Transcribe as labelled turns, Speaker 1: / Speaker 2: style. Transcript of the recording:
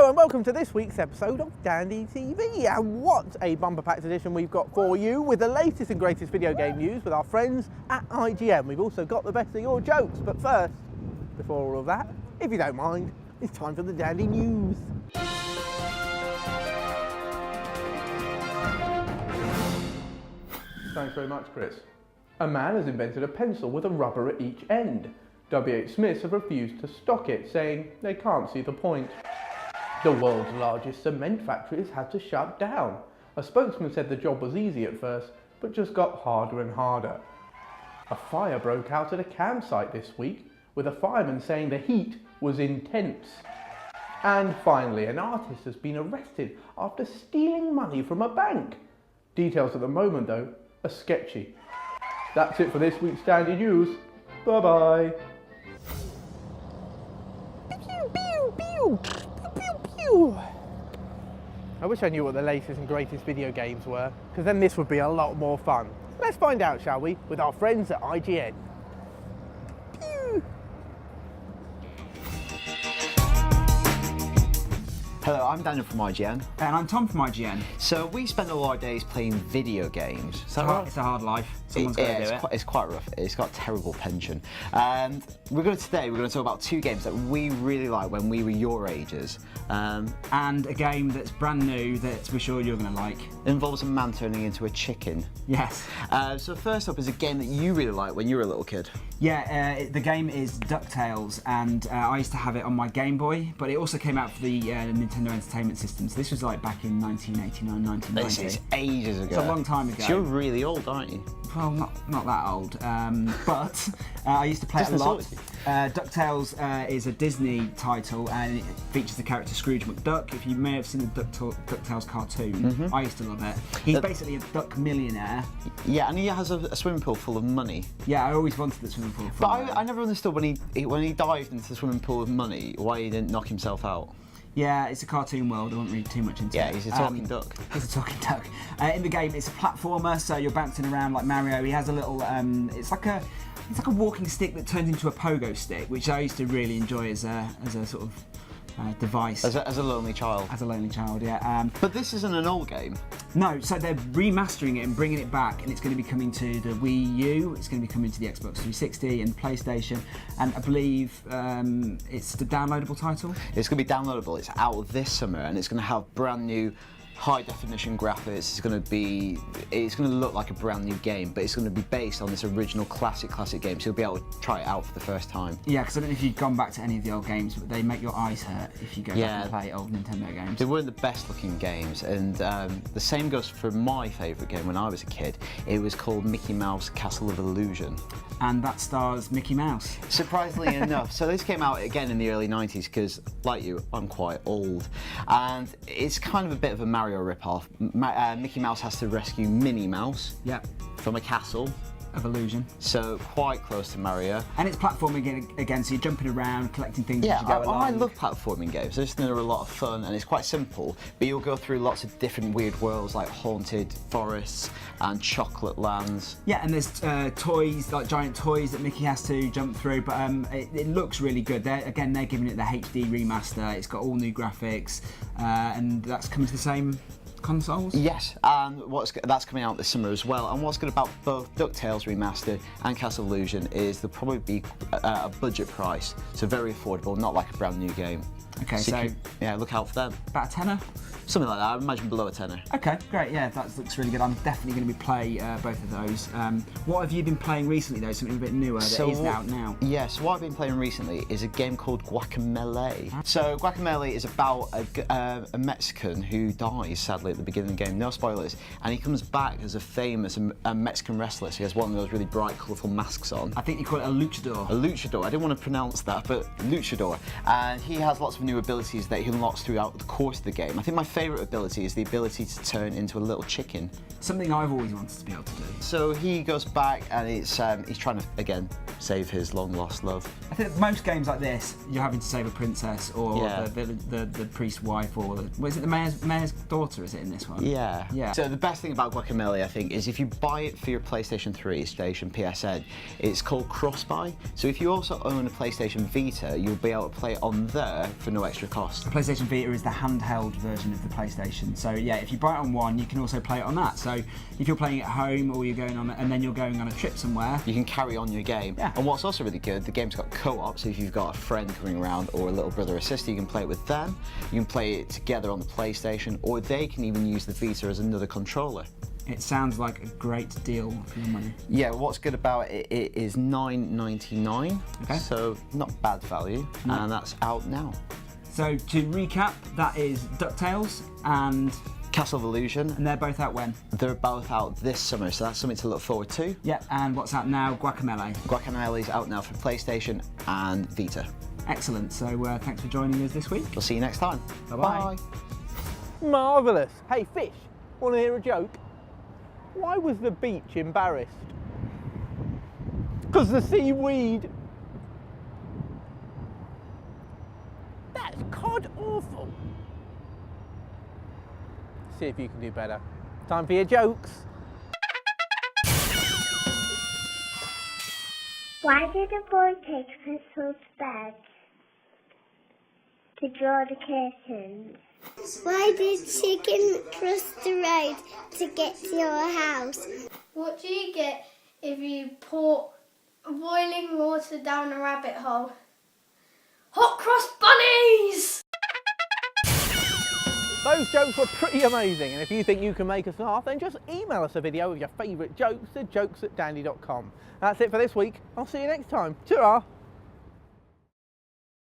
Speaker 1: Hello and welcome to this week's episode of Dandy TV, and what a bumper packed edition we've got for you with the latest and greatest video game news with our friends at IGN. We've also got the best of your jokes, but first, before all of that, if you don't mind, it's time for the Dandy News. Thanks very much, Chris. A man has invented a pencil with a rubber at each end. W.H. Smiths have refused to stock it, saying they can't see the point. The world's largest cement factory has had to shut down. A spokesman said the job was easy at first, but just got harder and harder. A fire broke out at a campsite this week, with a fireman saying the heat was intense. And finally, an artist has been arrested after stealing money from a bank. Details at the moment, though, are sketchy. That's it for this week's Dandy News. Bye-bye. I wish I knew what the latest and greatest video games were, because then this would be a lot more fun. Let's find out, shall we, with our friends at IGN.
Speaker 2: Hello, I'm Daniel from IGN.
Speaker 3: And I'm Tom from IGN.
Speaker 2: So we spend all our days playing video games.
Speaker 3: It's a hard life. Someone's got to do it.
Speaker 2: It's quite rough. It's got a terrible pension. And today we're going to talk about two games that we really liked when we were your ages.
Speaker 3: And a game that's brand new that we're sure you're going to like.
Speaker 2: It involves a man turning into a chicken.
Speaker 3: Yes.
Speaker 2: So first up is a game that you really liked when you were a little kid.
Speaker 3: Yeah, the game is DuckTales, and I used to have it on my Game Boy, but it also came out for the Nintendo Entertainment System. So this was like back in 1989, 1990.
Speaker 2: This is ages ago.
Speaker 3: It's a long time ago.
Speaker 2: So you're really old, aren't you?
Speaker 3: Well, not that old, but I used to play it a lot. DuckTales is a Disney title, and it features the character Scrooge McDuck. If you may have seen the DuckTales cartoon, I used to love it. He's basically a duck millionaire.
Speaker 2: Yeah, and he has a swimming pool full of money.
Speaker 3: Yeah, I always wanted the swimming pool full of money.
Speaker 2: But I never understood when he dived into the swimming pool of money, why he didn't knock himself out.
Speaker 3: Yeah, it's a cartoon world. I won't read too much into it.
Speaker 2: Yeah, he's a talking duck.
Speaker 3: He's a talking duck. In the game, it's a platformer, so you're bouncing around like Mario. He has a little. It's like a walking stick that turns into a pogo stick, which I used to really enjoy as a sort of device.
Speaker 2: As a lonely child.
Speaker 3: As a lonely child, yeah.
Speaker 2: But this isn't an old game.
Speaker 3: No, so they're remastering it and bringing it back, and it's going to be coming to the Wii U, it's going to be coming to the Xbox 360 and PlayStation, and I believe it's the downloadable title.
Speaker 2: It's going to be downloadable. It's out this summer, and it's going to have brand new high-definition graphics. It's going to look like a brand new game, but it's going to be based on this original classic game, so you'll be able to try it out for the first time.
Speaker 3: Yeah, because I don't know if you've gone back to any of the old games, but they make your eyes hurt if you go back and play old Nintendo games.
Speaker 2: They weren't the best-looking games, and the same goes for my favourite game when I was a kid. It was called Mickey Mouse Castle of Illusion.
Speaker 3: And that stars Mickey Mouse.
Speaker 2: Surprisingly enough. So this came out again in the early 90s, because, like you, I'm quite old. And it's kind of a bit of a Mario rip-off. Mickey Mouse has to rescue Minnie Mouse from a castle
Speaker 3: of illusion.
Speaker 2: So quite close to Mario.
Speaker 3: And it's platforming again, so you're jumping around, collecting things as you go along.
Speaker 2: I love platforming games. They're a lot of fun, and it's quite simple, but you'll go through lots of different weird worlds like haunted forests and chocolate lands.
Speaker 3: Yeah, and there's toys, like giant toys that Mickey has to jump through, but it looks really good. They're giving it the HD remaster. It's got all new graphics, and that's coming to the same consoles?
Speaker 2: Yes, and that's coming out this summer as well. And what's good about both DuckTales Remastered and Castle of Illusion is they'll probably be a budget price, so very affordable, not like a brand new game.
Speaker 3: Okay, so
Speaker 2: look out for them.
Speaker 3: About a tenner?
Speaker 2: Something like that, I imagine below a tenner.
Speaker 3: Okay, great, yeah, that looks really good. I'm definitely going to be play both of those. What have you been playing recently though, something a bit newer that is out now?
Speaker 2: Yeah, so what I've been playing recently is a game called Guacamelee. So Guacamelee is about a Mexican who dies, sadly, at the beginning of the game, no spoilers, and he comes back as a famous Mexican wrestler, so he has one of those really bright, colourful masks on.
Speaker 3: I think you call it a luchador.
Speaker 2: A luchador, I didn't want to pronounce that, but luchador. And he has lots of new abilities that he unlocks throughout the course of the game. I think my favourite ability is the ability to turn into a little chicken.
Speaker 3: Something I've always wanted to be able to do.
Speaker 2: So he goes back and he's trying to, again, save his long-lost love.
Speaker 3: I think most games like this, you're having to save a princess or the priest's wife, or was it the mayor's daughter, is it in this one?
Speaker 2: Yeah.
Speaker 3: Yeah.
Speaker 2: So the best thing about Guacamelee, I think, is if you buy it for your PlayStation 3 station PSN, it's called cross-buy. So if you also own a PlayStation Vita, you'll be able to play it on there for no extra cost.
Speaker 3: The PlayStation Vita is the handheld version of the PlayStation. So yeah, if you buy it on one, you can also play it on that. So if you're playing at home or you're going on, and then you're going on a trip somewhere,
Speaker 2: you can carry on your game.
Speaker 3: Yeah.
Speaker 2: And what's also really good, the game's got co-op, so if you've got a friend coming around or a little brother or sister, you can play it with them. You can play it together on the PlayStation, or they can even use the Vita as another controller.
Speaker 3: it sounds like a great deal for your money.
Speaker 2: Yeah, what's good about it, it is $9.99,
Speaker 3: Okay.
Speaker 2: so not bad value, and that's out now.
Speaker 3: So to recap, that is DuckTales and
Speaker 2: Castle of Illusion,
Speaker 3: and they're both out when?
Speaker 2: they're both out this summer, so that's something to look forward to.
Speaker 3: Yeah, and what's out now? Guacamelee.
Speaker 2: Guacamelee is out now for PlayStation and Vita.
Speaker 3: Excellent. So thanks for joining us this week.
Speaker 2: We'll see you next time.
Speaker 3: Bye-bye.
Speaker 1: Marvellous. Hey, Fish, want to hear a joke? Why was the beach embarrassed? Because the seaweed. That's cod awful. See if you can do better. Time for your jokes.
Speaker 4: Why did a boy take a pencil to bed? To draw the curtains. Why did chicken cross the road to get to your house?
Speaker 5: What do you get if you pour boiling water down a rabbit hole? Hot cross bunnies!
Speaker 1: Those jokes were pretty amazing, and if you think you can make us laugh, then just email us a video of your favourite jokes to jokes@dandy.com. That's it for this week. I'll see you next time. Ta-ra!